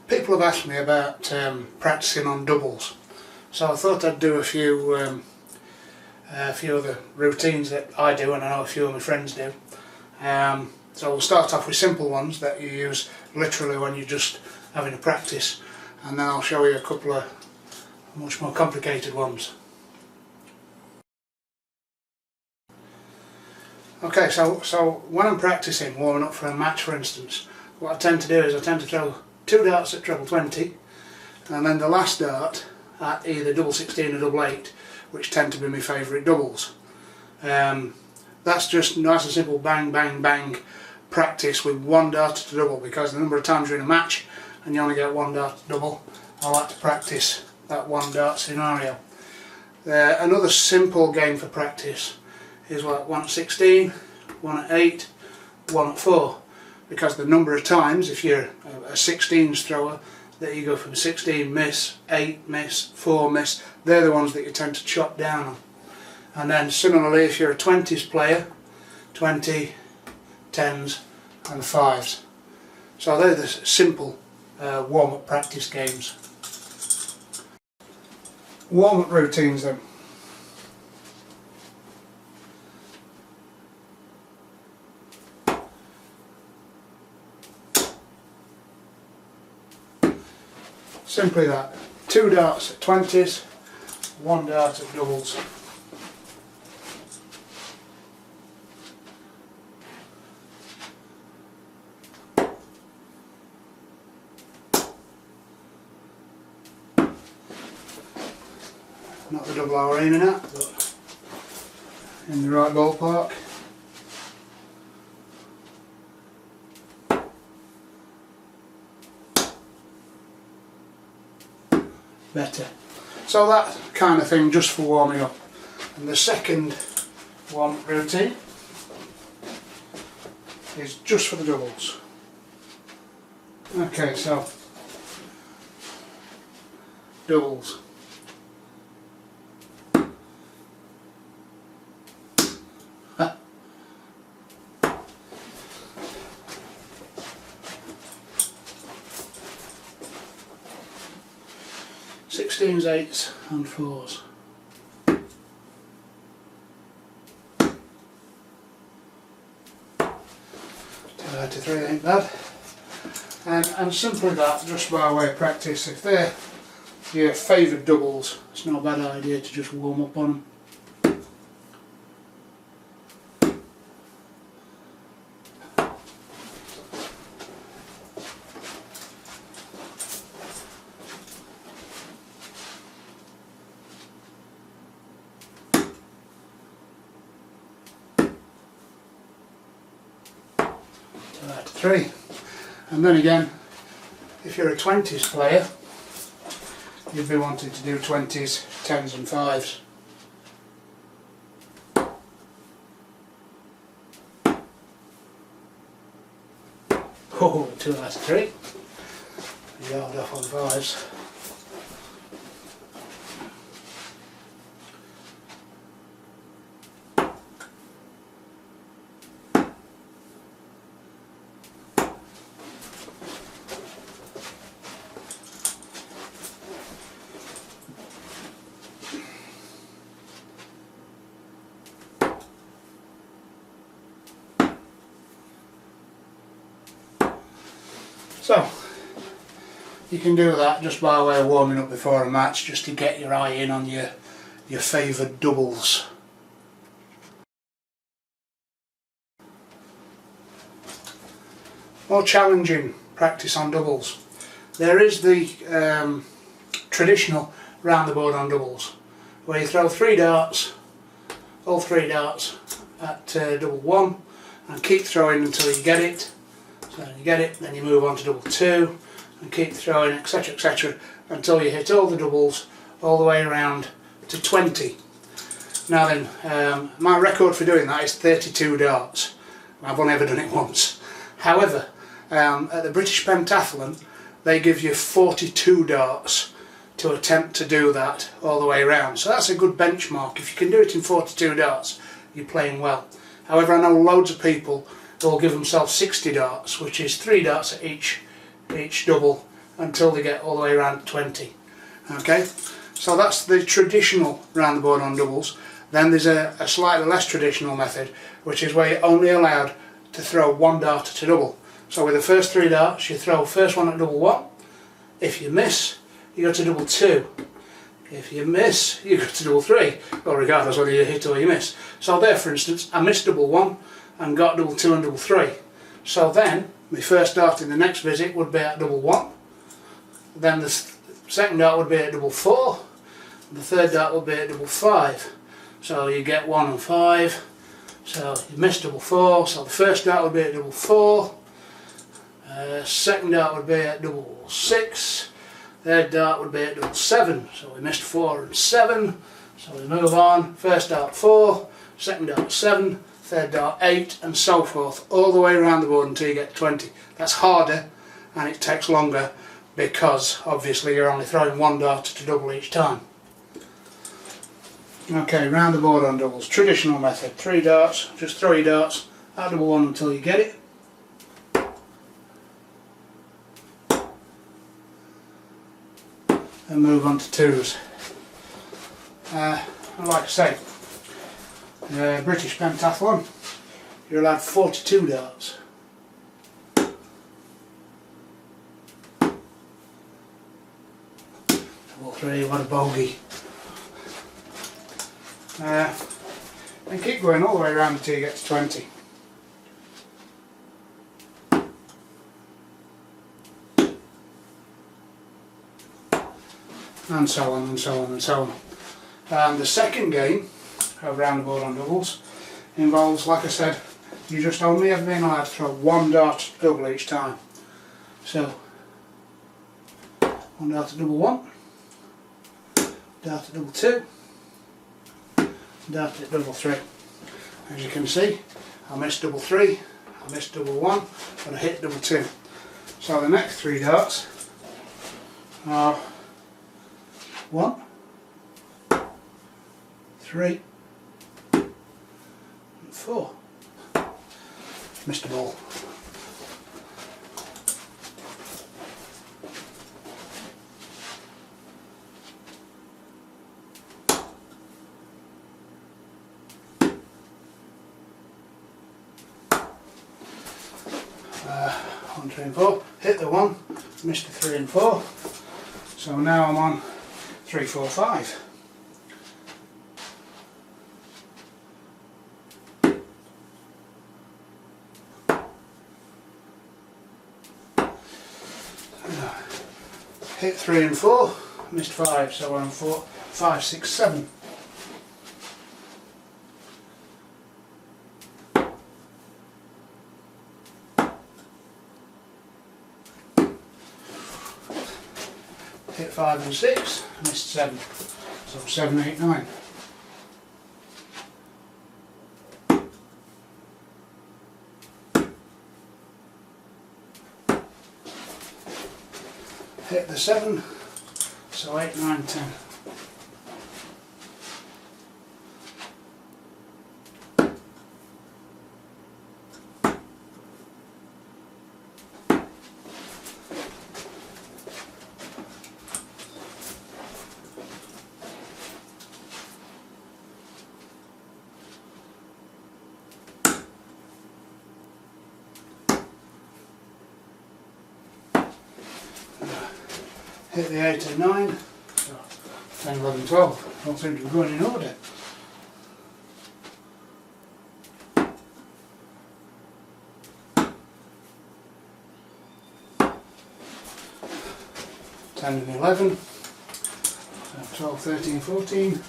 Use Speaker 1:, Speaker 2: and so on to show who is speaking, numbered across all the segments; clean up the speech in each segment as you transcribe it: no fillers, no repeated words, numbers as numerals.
Speaker 1: People have asked me about practicing on doubles, so I thought I'd do a few of the routines that I do, and I know a few of my friends do. So we'll start off with simple ones that you use literally when you're just having a practice, and then I'll show you a couple of much more complicated ones. Okay, so when I'm practicing, warming up for a match for instance, what I tend to do is I tend to throw 2 darts at treble 20, and then the last dart at either double 16 or double 8, which tend to be my favourite doubles. That's just nice and simple bang bang bang practice with 1 dart to double, because the number of times you're in a match and you only get 1 dart to double, I like to practice that 1 dart scenario. Another simple game for practice is like 1 at 16, 1 at 8, 1 at 4. Because the number of times, if you're a 16s thrower, that you go from 16 miss, 8 miss, 4 miss, they're the ones that you tend to chop down on. And then similarly, if you're a 20s player, 20, 10s and 5s. So they're the simple warm-up practice games. Warm-up routines then. Simply that, 2 darts at 20s, 1 dart at doubles. Not the double I were aiming at, but in the right ballpark. Better. So that kind of thing just for warming up. And the second warm-up routine is just for the doubles. Okay, so doubles. Sixteens, 8s and 4s. 2 out of 3 ain't bad. And simply that, just by way of practice. If they're your favourite doubles, it's not a bad idea to just warm up on them. 2 out of 3. And then again, if you're a 20s player, you'd be wanting to do 20s, 10s and 5s. Oh, 2 out of 3. Yard off on 5s. So, you can do that just by way of warming up before a match, just to get your eye in on your favoured doubles. More challenging practice on doubles. There is the traditional round the board on doubles, where you throw 3 darts, all 3 darts at double 1, and keep throwing until you get it. So you get it, then you move on to double 2 and keep throwing, etc, etc, until you hit all the doubles all the way around to 20. Now then, my record for doing that is 32 darts. I've only ever done it once. However, at the British Pentathlon, they give you 42 darts to attempt to do that all the way around. So that's a good benchmark. If you can do it in 42 darts, you're playing well. However, I know loads of people will give themselves 60 darts, which is 3 darts at each double until they get all the way around to 20. Okay, so that's the traditional round the board on doubles. Then there's a slightly less traditional method, which is where you're only allowed to throw one dart at a double. So with the first 3 darts, you throw first one at double 1. If you miss, you go to double 2. If you miss, you go to double 3. Well, regardless whether you hit or you miss. So there, for instance, I missed double 1 and got double 2 and double 3. So then, my first dart in the next visit would be at double 1. Then the second dart would be at double 4. The third dart would be at double 5. So you get 1 and 5. So you missed double 4. So the first dart would be at double 4. Second dart would be at double 6. Third dart would be at double 7. So we missed 4 and 7. So we move on. First dart 4. Second dart 7. Third dart 8, and so forth, all the way around the board until you get 20. That's harder and it takes longer because obviously you're only throwing one dart to double each time. Okay, round the board on doubles. Traditional method, 3 darts, just throw your darts at double 1 until you get it. And move on to 2s. And like I say, British pentathlon, you're allowed 42 darts. Double 3, what a bogey. And keep going all the way around until you get to 20. And so on and so on and so on. And the second game of round the board on doubles involves, like I said, you just only ever been allowed to throw one dart double each time. So, one dart at double 1, dart at double 2, dart at double 3. As you can see, I missed double 3, I missed double 1, but I hit double 2. So the next 3 darts are 1, 3, 4. Missed the ball. One, 3 and 4. Hit the 1, missed the 3 and 4. So now I'm on 3, 4, 5. Hit 3 and 4, missed 5, so we're on 4, 5, 6, 7. Hit 5 and 6, missed 7, so 7, 8, 9. Hit the 7, so 8, 9, 10. Hit the 8 and 9, so 10, 11, 12, all seem to be going in order. Ten and 11, 12, 13, 14.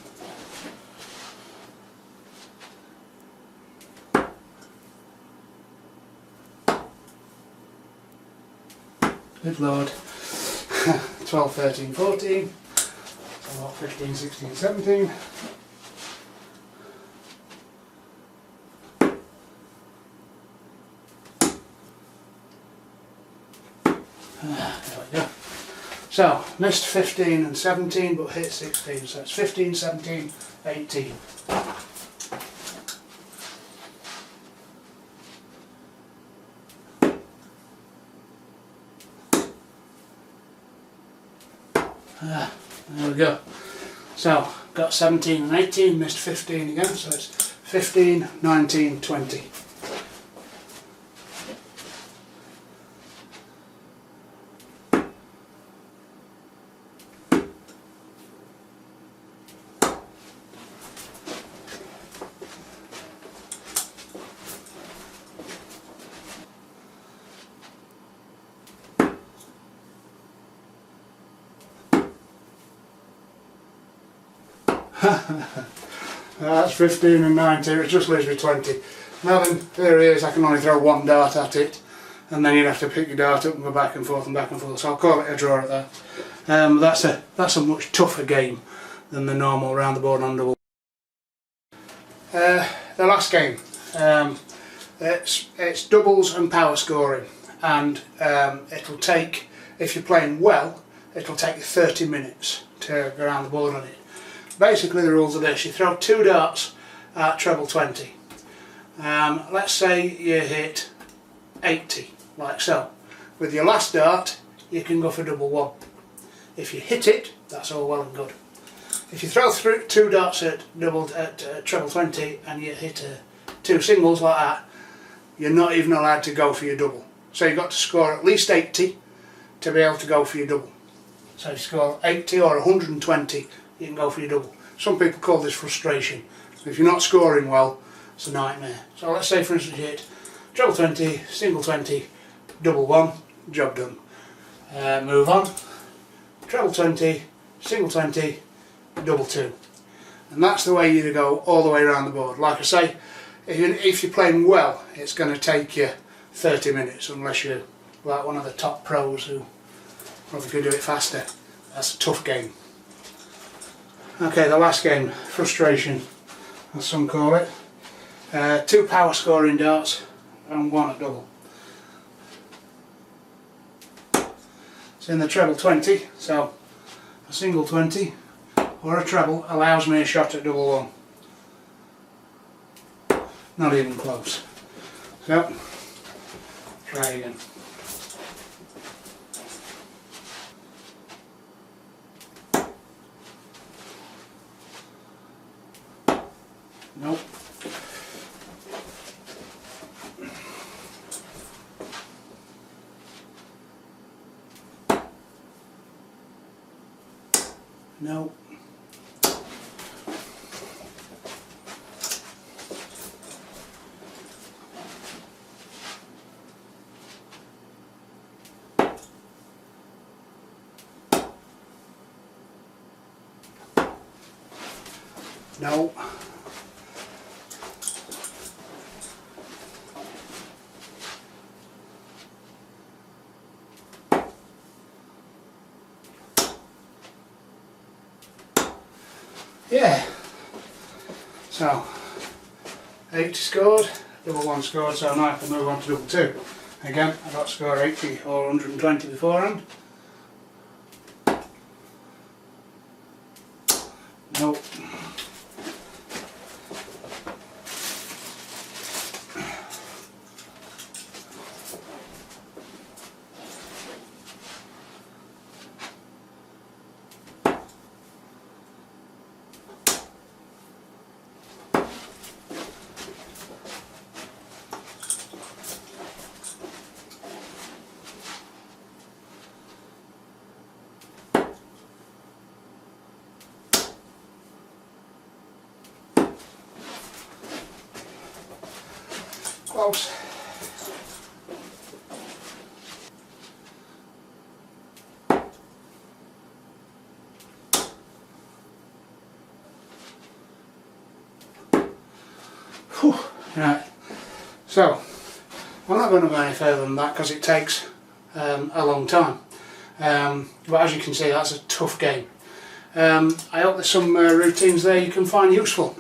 Speaker 1: Good Lord. 12, 13, 14, 15, 16, 17. There we go. So, missed 15 and 17 but hit 16, so it's 15, 17, 18. There we go. So, got 17 and 18, missed 15 again, so it's 15, 19, 20. That's 15 and 19, it just leaves me 20. Now then, there it is, I can only throw one dart at it, and then you'd have to pick your dart up and go back and forth and back and forth, so I'll call it a draw at that. That's a much tougher game than the normal round the board on double. The last game, it's doubles and power scoring, and it'll take, if you're playing well, it'll take you 30 minutes to go around the board on it. Basically the rules are this: you throw 2 darts at treble 20. Let's say you hit 80, like so. With your last dart you can go for double 1. If you hit it, that's all well and good. If you throw 2 darts at treble 20 and you hit 2 singles like that, you're not even allowed to go for your double. So you've got to score at least 80 to be able to go for your double. So if you score 80 or 120, you can go for your double. Some people call this frustration. If you're not scoring well, it's a nightmare. So let's say for instance you hit treble 20, single 20, double 1, job done. Move on. Treble 20, single 20, double 2. And that's the way you go all the way around the board. Like I say, if you're playing well, it's going to take you 30 minutes unless you're like one of the top pros who probably could do it faster. That's a tough game. Okay, the last game, frustration, as some call it. 2 power scoring darts and 1 at double. It's in the treble 20, so a single 20 or a treble allows me a shot at double 1. Not even close. So, try again. Nope. Nope. No. Yeah. So 80 scored, double 1 scored, so now I can move on to double 2. Again, I got to score 80 or 120 beforehand. Nope. Close. Whew. Right. So, I'm not going to go any further than that because it takes a long time. But as you can see, that's a tough game. I hope there's some routines there you can find useful.